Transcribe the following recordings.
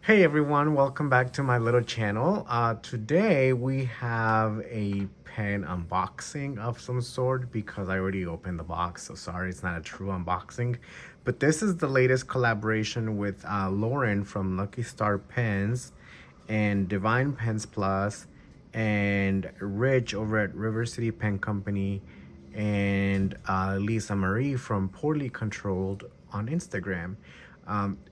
Hey everyone, welcome back to my little channel. Today we have a pen unboxing of some sort because I already opened the box, so sorry it's not a true unboxing. But this is the latest collaboration with Lauren from Lucky Star Pens and Divine Pens Plus and Rich over at River City Pen Company and Lisa Marie from Poorly Controlled on Instagram.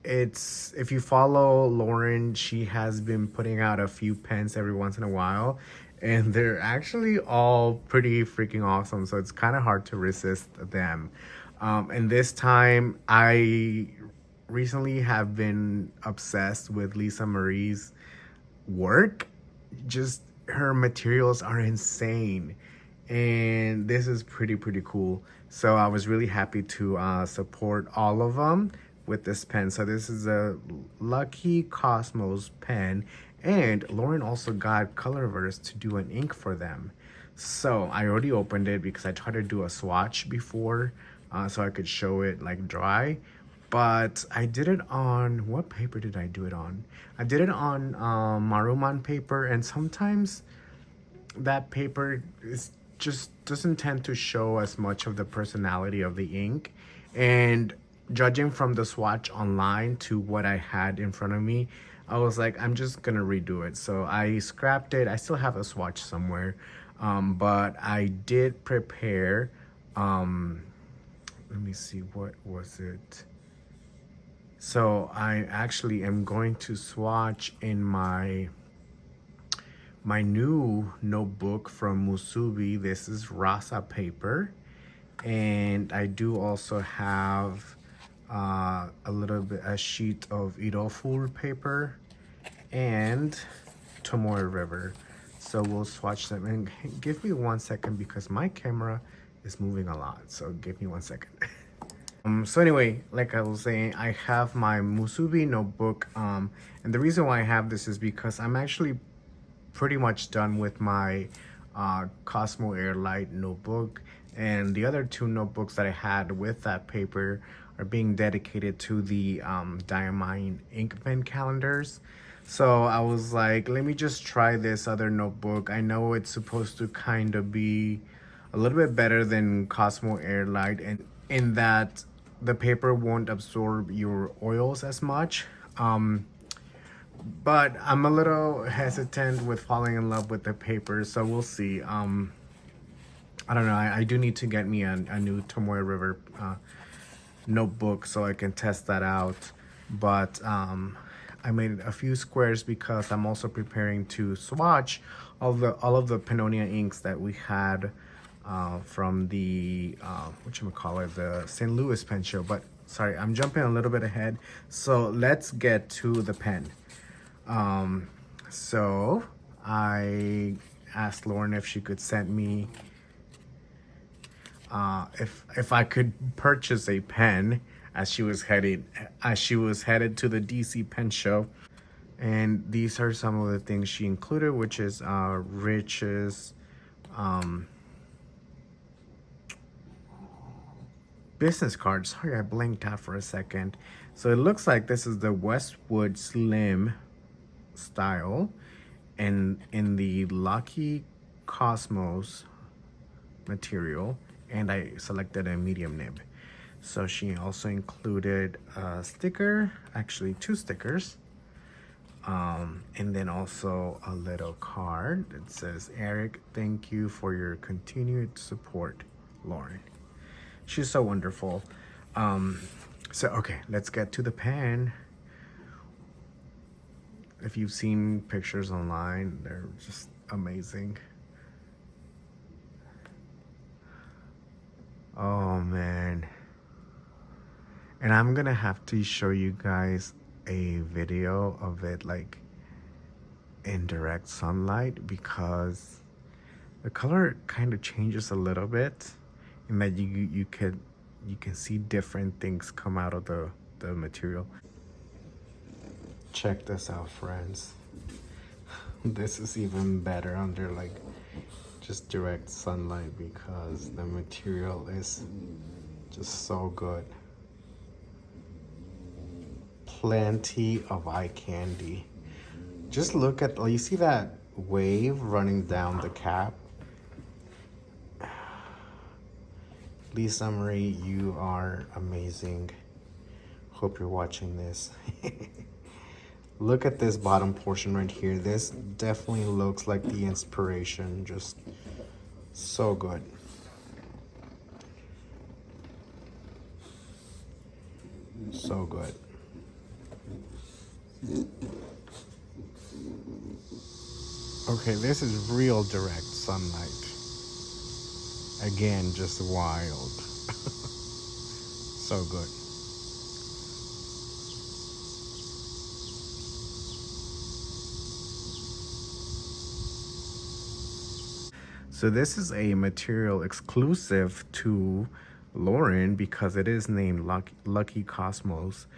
It's if you follow Lauren, she has been putting out a few pens every once in a while, and they're actually all pretty freaking awesome. So it's kind of hard to resist them. And this time, I recently have been obsessed with Lisa Marie's work. Just her materials are insane, and this is pretty cool. So I was really happy to support all of them with this pen. So this is a Lucky Cosmos pen, and Lauren also got Colorverse to do an ink for them. So I already opened it because I tried to do a swatch before, so I could show it like dry. But I did it on, what paper did I do it on? I did it on Maruman paper, and sometimes that paper is just doesn't tend to show as much of the personality of the ink. And judging from the swatch online to what I had in front of me, I was like, I'm just gonna redo it. So I scrapped it. I still have a swatch somewhere, but I did prepare. Let me see, what was it? So I actually am going to swatch in my new notebook from Musubi. This is Rasa paper, and I do also have a sheet of Iroful paper and Tomoe River. So we'll swatch them, and give me 1 second because my camera is moving a lot. So give me 1 second. So anyway, like I was saying, I have my Musubi notebook, and the reason why I have this is because I'm actually pretty much done with my Cosmo Airlight notebook, and the other two notebooks that I had with that paper are being dedicated to the Diamine ink pen calendars. So I was like, let me just try this other notebook. I know it's supposed to kind of be a little bit better than Cosmo Airlight, and in that the paper won't absorb your oils as much. But I'm a little hesitant with falling in love with the paper, so we'll see. I don't know. I do need to get me a new Tomoe River notebook so I can test that out. But I made a few squares because I'm also preparing to swatch all of the Pannonia inks that we had from the whatchamacallit, the St. Louis pen show. But sorry, I'm jumping a little bit ahead. So let's get to the pen. So I asked Lauren if she could send me if I could purchase a pen as she was headed to the DC pen show. And these are some of the things she included, which is Rich's business card. Sorry, I blinked out for a second. So it looks like this is the Westwood Slim style, and in the Lucky Cosmos material, and I selected a medium nib. So she also included a sticker, actually two stickers, and then also a little card that says, Eric, thank you for your continued support, Lauren. She's so wonderful. So okay, let's get to the pen. If you've seen pictures online, they're just amazing. Oh man. And I'm gonna have to show you guys a video of it like in direct sunlight, because the color kind of changes a little bit, and that you can see different things come out of the material. Check this out, friends. This is even better under like just direct sunlight because the material is just so good. plenty of eye candy. Just look at, you see that wave running down the cap? Lisa Marie, you are amazing. Hope you're watching this. Look at this bottom portion right here. This definitely looks like the inspiration. Just so good. So good. Okay, this is real direct sunlight. Again, just wild. So good. So this is a material exclusive to Lauren because it is named Lucky Cosmos.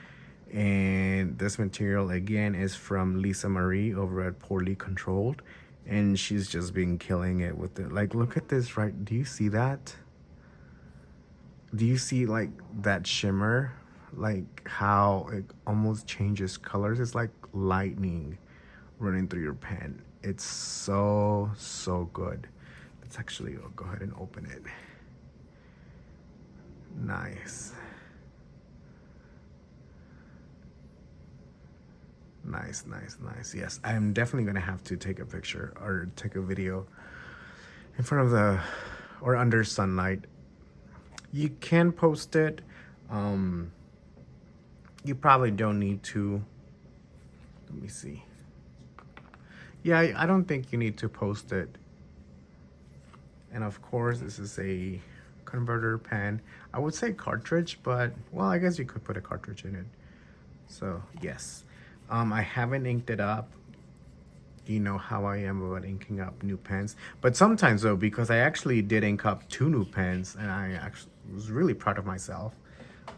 And this material again is from Lisa Marie over at Poorly Controlled. And she's just been killing it with it. Like, look at this, right? Do you see that? Do you see like that shimmer? Like how it almost changes colors? It's like lightning running through your pen. It's so, so good. Let's actually go ahead and open it. Nice. Nice, nice, nice. Yes, I'm definitely gonna have to take a picture or take a video in front of the or under sunlight. You can post it. You probably don't need to. Let me see. Yeah, I don't think you need to post it. And of course, this is a converter pen. I would say cartridge, but well, I guess you could put a cartridge in it. So yes. I haven't inked it up. You know how I am about inking up new pens. But sometimes though, because I actually did ink up 2 new pens and I actually was really proud of myself.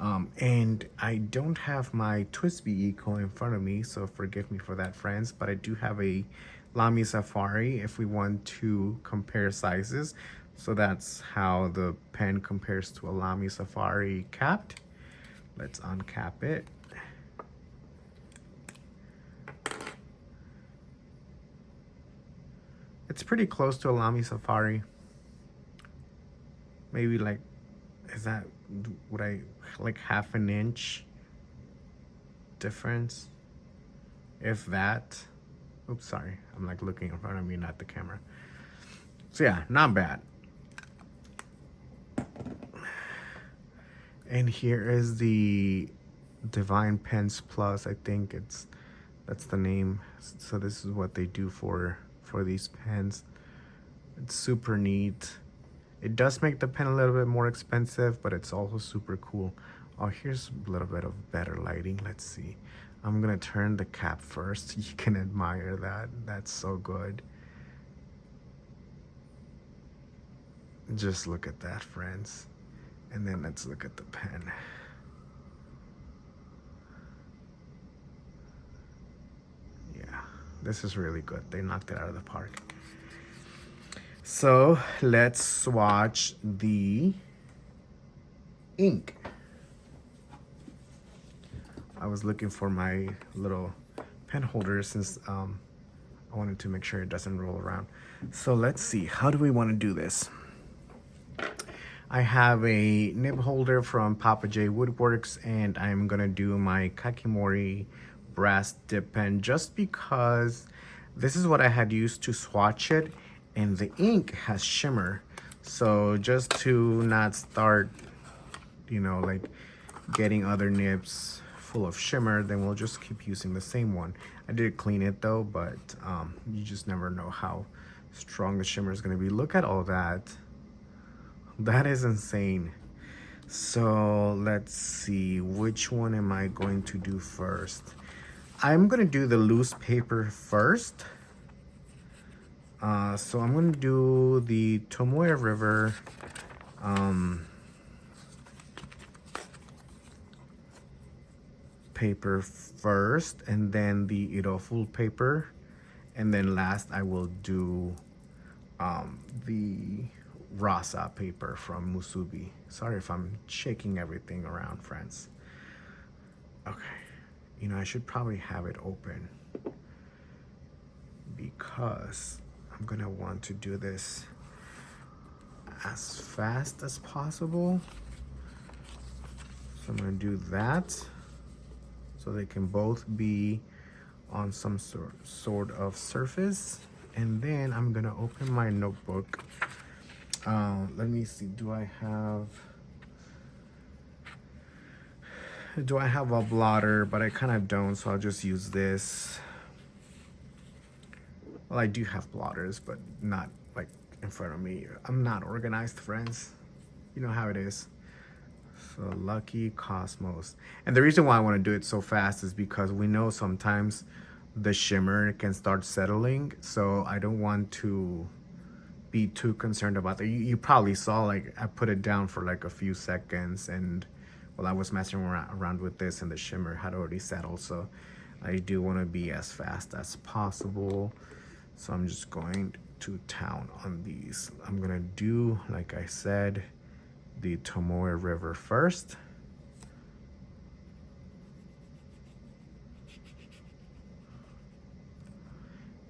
And I don't have my Twisby Eco in front of me, so forgive me for that, friends. But I do have a Lamy Safari if we want to compare sizes. So that's how the pen compares to a Lamy Safari capped. Let's uncap it. It's pretty close to a Lamy Safari. Maybe like, is that, would I, like half an inch difference? If that. Oops, sorry. I'm like looking in front of me, not the camera. So yeah, not bad. And here is the Divine Pens Plus. I think that's the name. So this is what they do for these pens. It's super neat. It does make the pen a little bit more expensive, but it's also super cool. Oh, here's a little bit of better lighting. Let's see. I'm gonna turn the cap first. You can admire that. That's so good. Just look at that, friends. And then let's look at the pen. Yeah, this is really good. They knocked it out of the park. So let's swatch the ink. I was looking for my little pen holder since I wanted to make sure it doesn't roll around. So let's see, how do we want to do this? I have a nib holder from Papa J Woodworks, and I'm gonna do my Kakimori brass dip pen just because this is what I had used to swatch it, and the ink has shimmer. So just to not start, you know, like getting other nibs full of shimmer, then we'll just keep using the same one. I did clean it though, but you just never know how strong the shimmer is gonna be. Look at all that. That is insane. So let's see, which one am I going to do first? I'm gonna do the loose paper first. So I'm gonna do the Tomoe River paper first, and then the Iroful paper, and then last I will do the Rasa paper from Musubi. Sorry if I'm shaking everything around, friends. Okay, You know, I should probably have it open because I'm gonna want to do this as fast as possible. So I'm gonna do that so they can both be on some sort of surface. And then I'm gonna open my notebook. Let me see, do I have a blotter? But I kind of don't, so I'll just use this. Well, I do have blotters, but not like in front of me. I'm not organized, friends. You know how it is. So Lucky Cosmos. And the reason why I want to do it so fast is because we know sometimes the shimmer can start settling. So I don't want to be too concerned about that. You probably saw, like, I put it down for like a few seconds, and well, I was messing around with this and the shimmer had already settled. So I do want to be as fast as possible. So I'm just going to town on these. I'm gonna do, like I said, the Tomoe River first.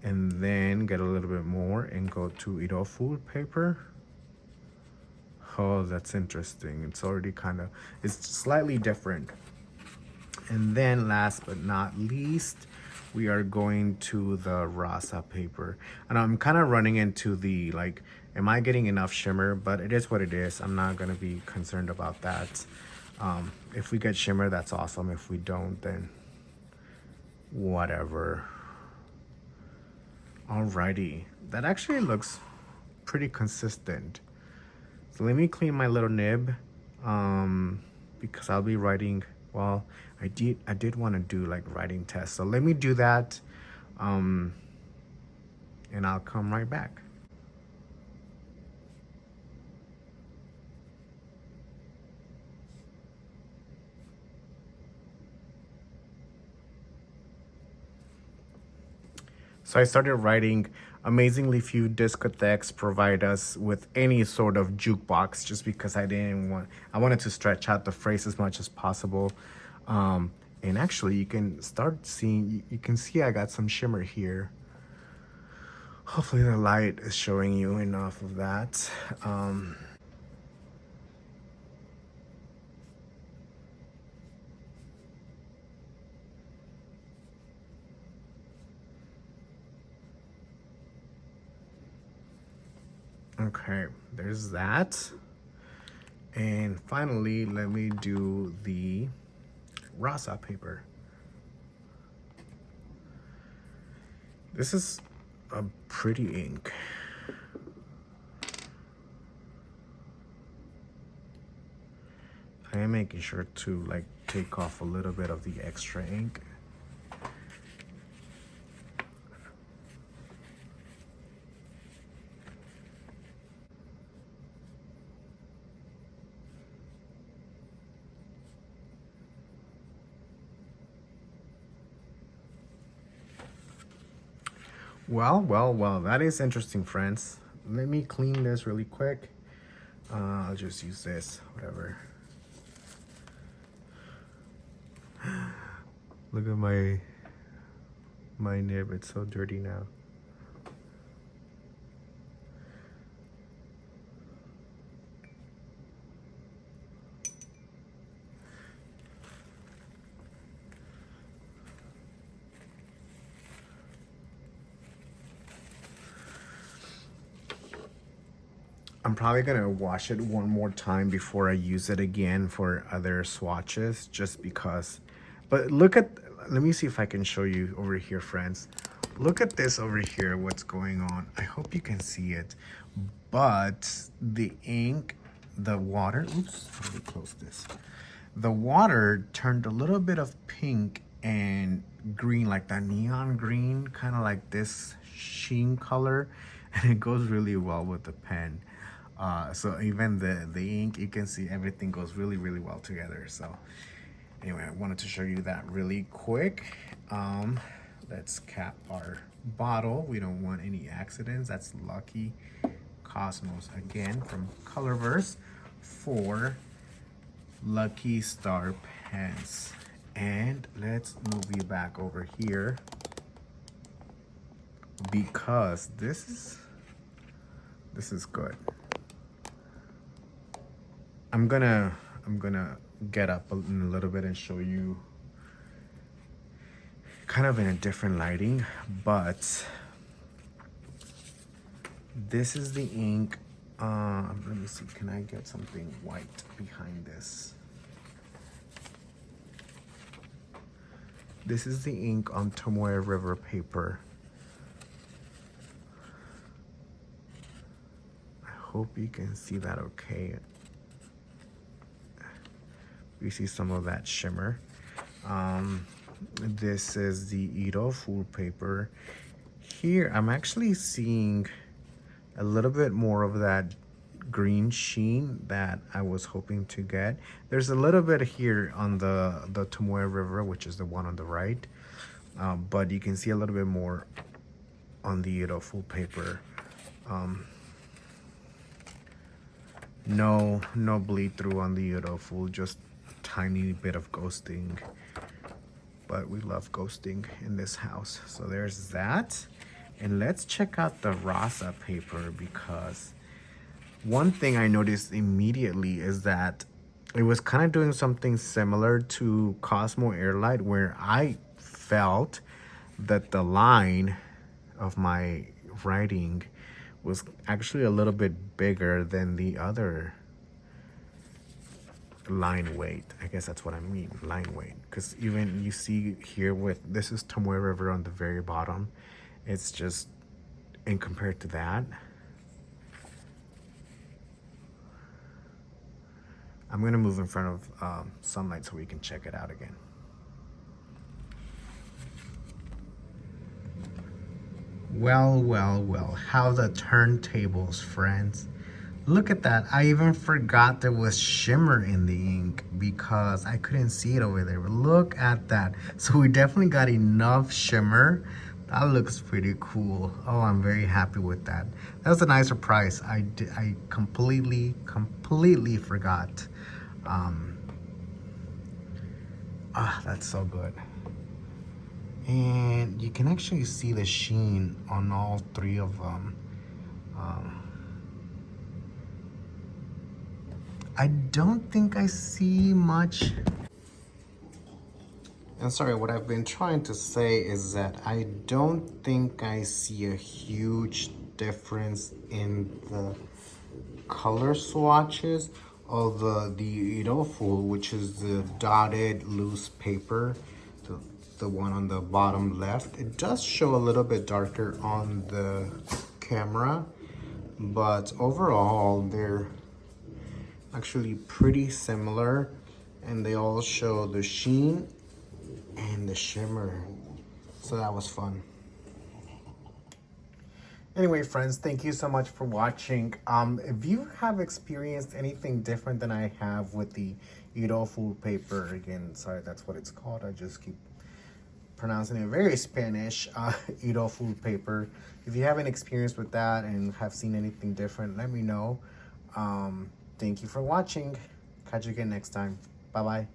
And then get a little bit more and go to Irofu paper. Oh, that's interesting. It's already kind of, it's slightly different. And then last but not least, we are going to the Rasa paper. And I'm kind of running into the, like, am I getting enough shimmer? But it is what it is. I'm not going to be concerned about that. If we get shimmer, that's awesome. If we don't, then whatever. Alrighty. That actually looks pretty consistent. So let me clean my little nib, because I'll be writing, well, I did want to do like writing tests. So let me do that, and I'll come right back. So I started writing. Amazingly few discotheques provide us with any sort of jukebox, just because I wanted to stretch out the phrase as much as possible. And actually you can start seeing, you can see I got some shimmer here. Hopefully the light is showing you enough of that. Okay, there's that. And finally, let me do the Rasa paper. This is a pretty ink. I am making sure to like take off a little bit of the extra ink. Well, that is interesting, friends. Let me clean this really quick. I'll just use this, whatever. Look at my nib, it's so dirty now. I'm probably gonna wash it one more time before I use it again for other swatches, just because. But look at, let me see if I can show you over here, friends. Look at this over here, what's going on. I hope you can see it. But the ink, the water, oops, let me close this. The water turned a little bit of pink and green, like that neon green, kind of like this sheen color. And it goes really well with the pen. So even the ink, you can see everything goes really, really well together. So anyway, I wanted to show you that really quick. Let's cap our bottle. We don't want any accidents. That's Lucky Cosmos, again, from Colorverse for Lucky Star pens. And let's move you back over here because this is good. I'm gonna get up in a little bit and show you kind of in a different lighting, but this is the ink. Let me see, can I get something white behind this? This is the ink on Tomoe River paper. I hope you can see that okay. You see some of that shimmer. This is the Ito Full paper. Here, I'm actually seeing a little bit more of that green sheen that I was hoping to get. There's a little bit here on the Tomoe River, which is the one on the right, but you can see a little bit more on the Ito Full paper. No bleed through on the Ito Full, just tiny bit of ghosting, but we love ghosting in this house. So there's that. And let's check out the Rasa paper, because one thing I noticed immediately is that it was kind of doing something similar to Cosmo Airlight, where I felt that the line of my writing was actually a little bit bigger than the other line weight. I guess that's what I mean, line weight. Because even you see here with, this is Tomoe River on the very bottom. It's just, and compared to that, I'm gonna move in front of sunlight so we can check it out again. Well, how the turntables, friends. Look at that. I even forgot there was shimmer in the ink because I couldn't see it over there. But look at that. So we definitely got enough shimmer. That looks pretty cool. Oh, I'm very happy with that. That was a nice surprise. I completely forgot. That's so good. And you can actually see the sheen on all three of them. I don't think I see much. And sorry, what I've been trying to say is that I don't think I see a huge difference in the color swatches of the Iroful, which is the dotted loose paper, the one on the bottom left. It does show a little bit darker on the camera, but overall they're actually pretty similar, and they all show the sheen and the shimmer. So that was fun. Anyway, friends, thank you so much for watching. If you have experienced anything different than I have with the Iroful paper, again, sorry, that's what it's called. I just keep pronouncing it very Spanish, Iroful paper. If you have an experience with that and have seen anything different, let me know. Thank you for watching. Catch you again next time. Bye-bye.